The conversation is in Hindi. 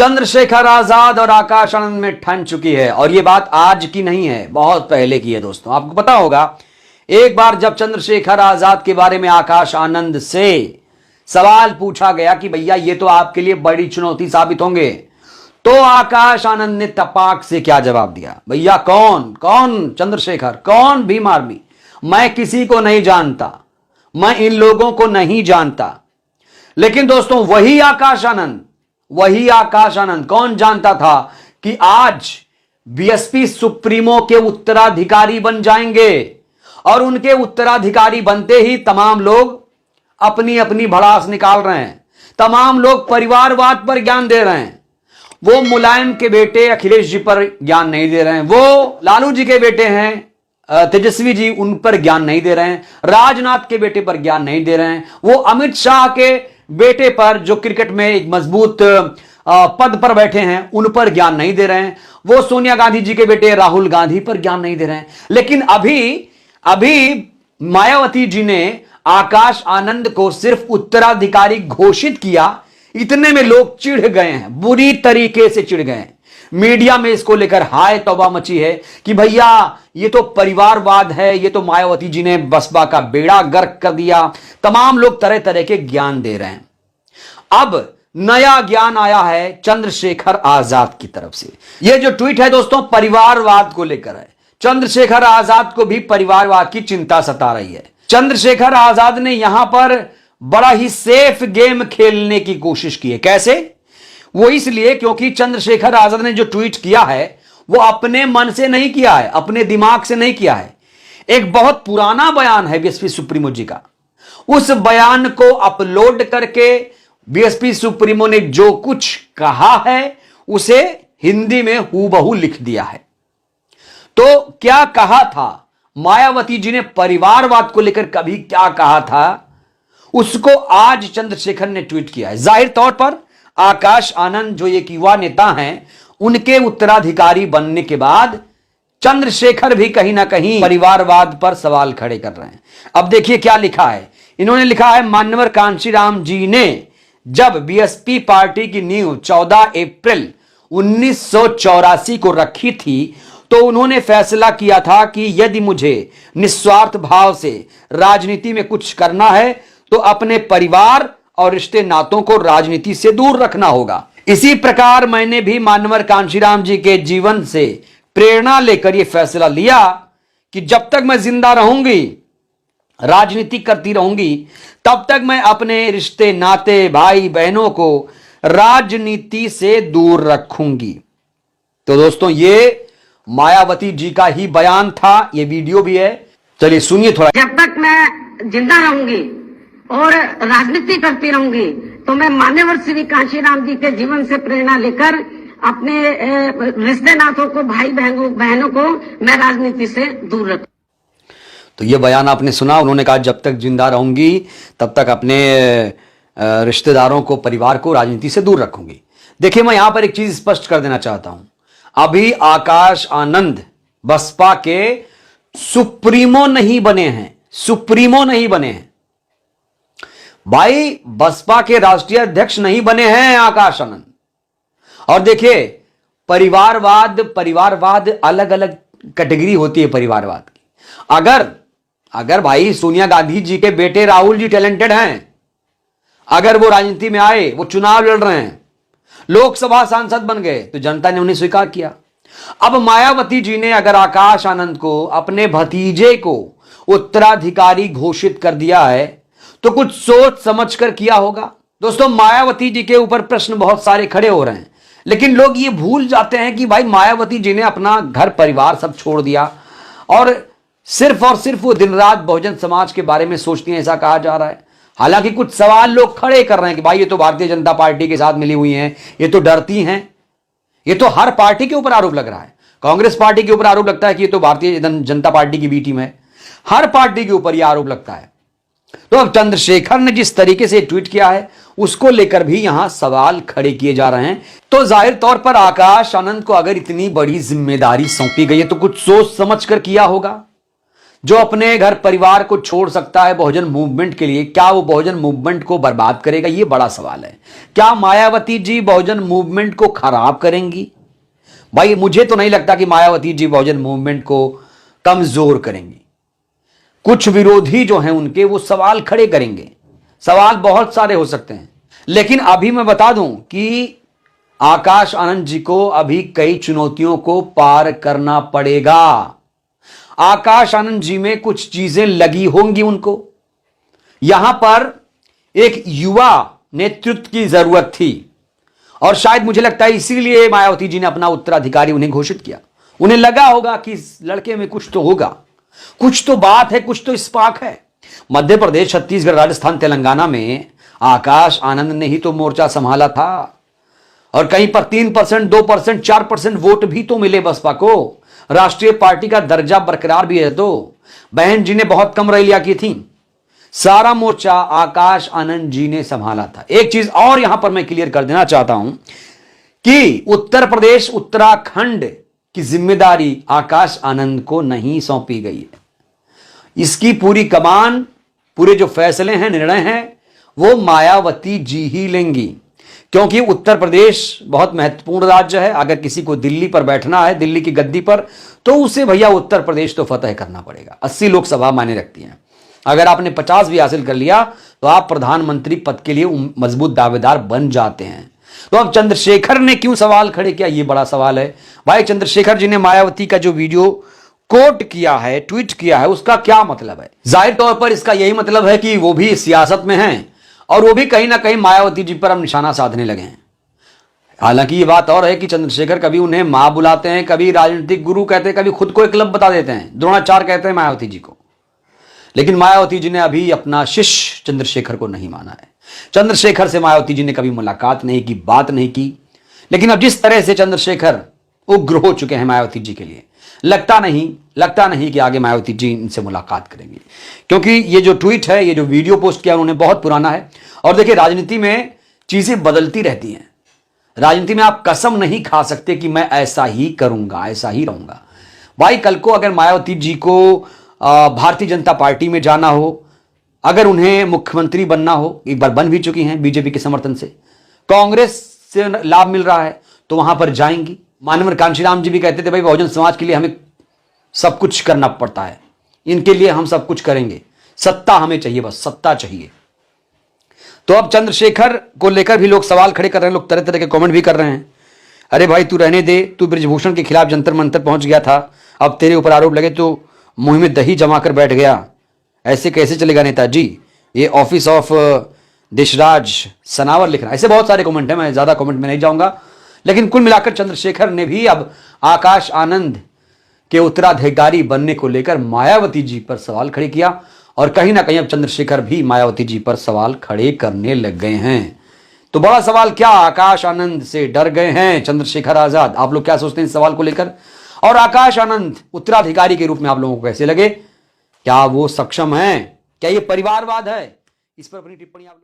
चंद्रशेखर आजाद और आकाश आनंद में ठन चुकी है। और यह बात आज की नहीं है, बहुत पहले की है दोस्तों। आपको पता होगा एक बार जब चंद्रशेखर आजाद के बारे में आकाश आनंद से सवाल पूछा गया कि भैया ये तो आपके लिए बड़ी चुनौती साबित होंगे, तो आकाश आनंद ने तपाक से क्या जवाब दिया, भैया कौन कौन चंद्रशेखर, कौन भीम आर्मी, मैं किसी को नहीं जानता, मैं इन लोगों को नहीं जानता। लेकिन दोस्तों वही आकाश आनंद कौन जानता था कि आज बीएसपी सुप्रीमो के उत्तराधिकारी बन जाएंगे, और उनके उत्तराधिकारी बनते ही तमाम लोग अपनी अपनी भड़ास निकाल रहे हैं, तमाम लोग परिवारवाद पर ज्ञान दे रहे हैं। वो मुलायम के बेटे अखिलेश जी पर ज्ञान नहीं दे रहे हैं, वो लालू जी के बेटे हैं तेजस्वी जी, उन पर ज्ञान नहीं दे रहे हैं, राजनाथ के बेटे पर ज्ञान नहीं दे रहे हैं, वो अमित शाह के बेटे पर जो क्रिकेट में एक मजबूत पद पर बैठे हैं उन पर ज्ञान नहीं दे रहे हैं, वो सोनिया गांधी जी के बेटे राहुल गांधी पर ज्ञान नहीं दे रहे हैं। लेकिन अभी मायावती जी ने आकाश आनंद को सिर्फ उत्तराधिकारी घोषित किया, इतने में लोग चिढ़ गए हैं, बुरी तरीके से चिढ़ गए हैं। मीडिया में इसको लेकर हाय तौबा मची है कि भैया ये तो परिवारवाद है, ये तो मायावती जी ने बसपा का बेड़ा गर्क कर दिया। तमाम लोग तरह तरह के ज्ञान दे रहे हैं। अब नया ज्ञान आया है चंद्रशेखर आजाद की तरफ से। यह जो ट्वीट है दोस्तों परिवारवाद को लेकर है। चंद्रशेखर आजाद को भी परिवारवाद की चिंता सता रही है। चंद्रशेखर आजाद ने यहां पर बड़ा ही सेफ गेम खेलने की कोशिश की है। कैसे? वो इसलिए क्योंकि चंद्रशेखर आजाद ने जो ट्वीट किया है वो अपने मन से नहीं किया है, अपने दिमाग से नहीं किया है। एक बहुत पुराना बयान है बीएसपी सुप्रीमो जी का, उस बयान को अपलोड करके बीएसपी सुप्रीमो ने जो कुछ कहा है उसे हिंदी में हूबहू लिख दिया है। तो क्या कहा था मायावती जी ने, परिवारवाद को लेकर कभी क्या कहा था, उसको आज चंद्रशेखर ने ट्वीट किया है। जाहिर तौर पर आकाश आनंद जो एक युवा नेता हैं, उनके उत्तराधिकारी बनने के बाद चंद्रशेखर भी कहीं ना कहीं परिवारवाद पर सवाल खड़े कर रहे हैं। अब देखिए क्या लिखा है। इन्होंने लिखा है, मान्यवर कांशीराम जी ने जब बीएसपी पार्टी की नींव 14 अप्रैल 1984 को रखी थी तो उन्होंने फैसला किया था कि यदि मुझे निस्वार्थ भाव से राजनीति में कुछ करना है तो अपने परिवार और रिश्ते नातों को राजनीति से दूर रखना होगा। इसी प्रकार मैंने भी मान्यवर कांशीराम जी के जीवन से प्रेरणा लेकर यह फैसला लिया कि जब तक मैं जिंदा रहूंगी, राजनीति करती रहूंगी, तब तक मैं अपने रिश्ते नाते भाई बहनों को राजनीति से दूर रखूंगी। तो दोस्तों ये मायावती जी का ही बयान था, ये वीडियो भी है, चलिए सुनिए थोड़ा। जब तक मैं जिंदा रहूंगी और राजनीति करती रहूंगी तो मैं मान्यवर श्री कांशीराम जी के जीवन से प्रेरणा लेकर अपने रिश्ते नातों को, भाई बहनों को मैं राजनीति से दूर रखूं। तो ये बयान आपने सुना, उन्होंने कहा जब तक जिंदा रहूंगी तब तक अपने रिश्तेदारों को, परिवार को राजनीति से दूर रखूंगी। देखिए मैं यहां पर एक चीज स्पष्ट कर देना चाहता हूं, अभी आकाश आनंद बसपा के सुप्रीमो नहीं बने हैं, सुप्रीमो नहीं बने हैं भाई, बसपा के राष्ट्रीय अध्यक्ष नहीं बने हैं आकाश आनंद। और देखिए परिवारवाद अलग अलग कैटेगरी होती है परिवारवाद की। अगर भाई सोनिया गांधी जी के बेटे राहुल जी टैलेंटेड हैं, अगर वो राजनीति में आए, वो चुनाव लड़ रहे हैं, लोकसभा सांसद बन गए, तो जनता ने उन्हें स्वीकार किया। अब मायावती जी ने अगर आकाश आनंद को, अपने भतीजे को उत्तराधिकारी घोषित कर दिया है तो कुछ सोच समझ कर किया होगा। दोस्तों मायावती जी के ऊपर प्रश्न बहुत सारे खड़े हो रहे हैं, लेकिन लोग ये भूल जाते हैं कि भाई मायावती जी ने अपना घर परिवार सब छोड़ दिया और सिर्फ वो दिन रात बहुजन समाज के बारे में सोचती हैं, ऐसा कहा जा रहा है। हालांकि कुछ सवाल लोग खड़े कर रहे हैं कि भाई ये तो भारतीय जनता पार्टी के साथ मिली हुई हैं, ये तो डरती हैं। ये तो हर पार्टी के ऊपर आरोप लग रहा है। कांग्रेस पार्टी के ऊपर आरोप लगता है कि ये तो भारतीय जनता पार्टी की बी टीम है। हर पार्टी के ऊपर यह आरोप लगता है। तो अब चंद्रशेखर ने जिस तरीके से ट्वीट किया है उसको लेकर भी यहां सवाल खड़े किए जा रहे हैं। तो जाहिर तौर पर आकाश आनंद को अगर इतनी बड़ी जिम्मेदारी सौंपी गई है तो कुछ सोच समझ कर किया होगा। जो अपने घर परिवार को छोड़ सकता है बहुजन मूवमेंट के लिए, क्या वो बहुजन मूवमेंट को बर्बाद करेगा? ये बड़ा सवाल है। क्या मायावती जी बहुजन मूवमेंट को खराब करेंगी? भाई मुझे तो नहीं लगता कि मायावती जी बहुजन मूवमेंट को कमजोर करेंगी। कुछ विरोधी जो हैं उनके, वो सवाल खड़े करेंगे। सवाल बहुत सारे हो सकते हैं, लेकिन अभी मैं बता दूं कि आकाश आनंद जी को अभी कई चुनौतियों को पार करना पड़ेगा। आकाश आनंद जी में कुछ चीजें लगी होंगी उनको। यहां पर एक युवा नेतृत्व की जरूरत थी और शायद मुझे लगता है इसीलिए मायावती जी ने अपना उत्तराधिकारी उन्हें घोषित किया। उन्हें लगा होगा कि इस लड़के में कुछ तो होगा, कुछ तो बात है, कुछ तो स्पार्क है। मध्य प्रदेश, छत्तीसगढ़, राजस्थान, तेलंगाना में आकाश आनंद ने ही तो मोर्चा संभाला था और कहीं पर 3%, 2%, 4% वोट भी तो मिले बसपा को। राष्ट्रीय पार्टी का दर्जा बरकरार भी है। तो बहन जी ने बहुत कम रैलियां की थी। सारा मोर्चा आकाश आनंद जी ने संभाला था। एक चीज और यहां पर मैं क्लियर कर देना चाहता हूं कि उत्तर प्रदेश, उत्तराखंड की जिम्मेदारी आकाश आनंद को नहीं सौंपी गई है। इसकी पूरी कमान, पूरे जो फैसले हैं, निर्णय हैं, वो मायावती जी ही लेंगी, क्योंकि उत्तर प्रदेश बहुत महत्वपूर्ण राज्य है। अगर किसी को दिल्ली पर बैठना है, दिल्ली की गद्दी पर, तो उसे भैया उत्तर प्रदेश तो फतेह करना पड़ेगा। 80 लोकसभा मायने रखती हैं। अगर आपने 50 भी हासिल कर लिया तो आप प्रधानमंत्री पद के लिए मजबूत दावेदार बन जाते हैं। तो अब चंद्रशेखर ने क्यों सवाल खड़े किया, ये बड़ा सवाल है। भाई चंद्रशेखर जी ने मायावती का जो वीडियो कोट किया है, ट्वीट किया है, उसका क्या मतलब है? जाहिर तौर पर इसका यही मतलब है कि वो भी सियासत में हैं और वो भी कहीं ना कहीं मायावती जी पर अब निशाना साधने लगे हैं। हालांकि ये बात और है कि चंद्रशेखर कभी उन्हें मां बुलाते हैं, कभी राजनीतिक गुरु कहते हैं, कभी खुद को एक क्लब बता देते हैं, द्रोणाचार्य कहते हैं मायावती जी को। लेकिन मायावती जी ने अभी अपना शिष्य चंद्रशेखर को नहीं माना है। चंद्रशेखर से मायावती जी ने कभी मुलाकात नहीं की, बात नहीं की। लेकिन अब जिस तरह से चंद्रशेखर उग्र हो चुके हैं मायावती जी के लिए, लगता नहीं कि आगे मायावती जी इनसे मुलाकात करेंगे, क्योंकि ये जो ट्वीट है, ये जो वीडियो पोस्ट किया उन्होंने, बहुत पुराना है। और देखिए, राजनीति में चीजें बदलती रहती हैं। राजनीति में आप कसम नहीं खा सकते कि मैं ऐसा ही करूंगा, ऐसा ही रहूंगा। भाई कल को अगर मायावती जी को भारतीय जनता पार्टी में जाना हो, अगर उन्हें मुख्यमंत्री बनना हो, एक बार बन भी चुकी हैं बीजेपी के समर्थन से, कांग्रेस से लाभ मिल रहा है तो वहां पर जाएंगी। मानवर कांशीराम जी भी कहते थे भाई बहुजन समाज के लिए हमें सब कुछ करना पड़ता है, इनके लिए हम सब कुछ करेंगे, सत्ता हमें चाहिए, बस सत्ता चाहिए। तो अब चंद्रशेखर को लेकर भी लोग सवाल खड़े कर रहे हैं, लोग तरह तरह के कमेंट भी कर रहे हैं। अरे भाई तू रहने दे, तू ब्रिजभूषण के खिलाफ जंतर मंतर पहुंच गया था, अब तेरे ऊपर आरोप लगे तो मुंह में दही जमा कर बैठ गया, ऐसे कैसे चलेगा नेताजी? ये ऑफिस ऑफ देशराज सनावर लिख रहा है। ऐसे बहुत सारे कमेंट हैं, मैं ज्यादा कमेंट में नहीं जाऊंगा। लेकिन कुल मिलाकर चंद्रशेखर ने भी अब आकाश आनंद के उत्तराधिकारी बनने को लेकर मायावती जी पर सवाल खड़े किया और कहीं ना कहीं अब चंद्रशेखर भी मायावती जी पर सवाल खड़े करने लग गए हैं। तो बड़ा सवाल, क्या आकाश आनंद से डर गए हैं चंद्रशेखर आजाद? आप लोग क्या सोचते हैं इस सवाल को लेकर? और आकाश आनंद उत्तराधिकारी के रूप में आप लोगों को कैसे लगे? क्या वो सक्षम हैं? क्या ये परिवारवाद है? इस पर अपनी टिप्पणी आप लोग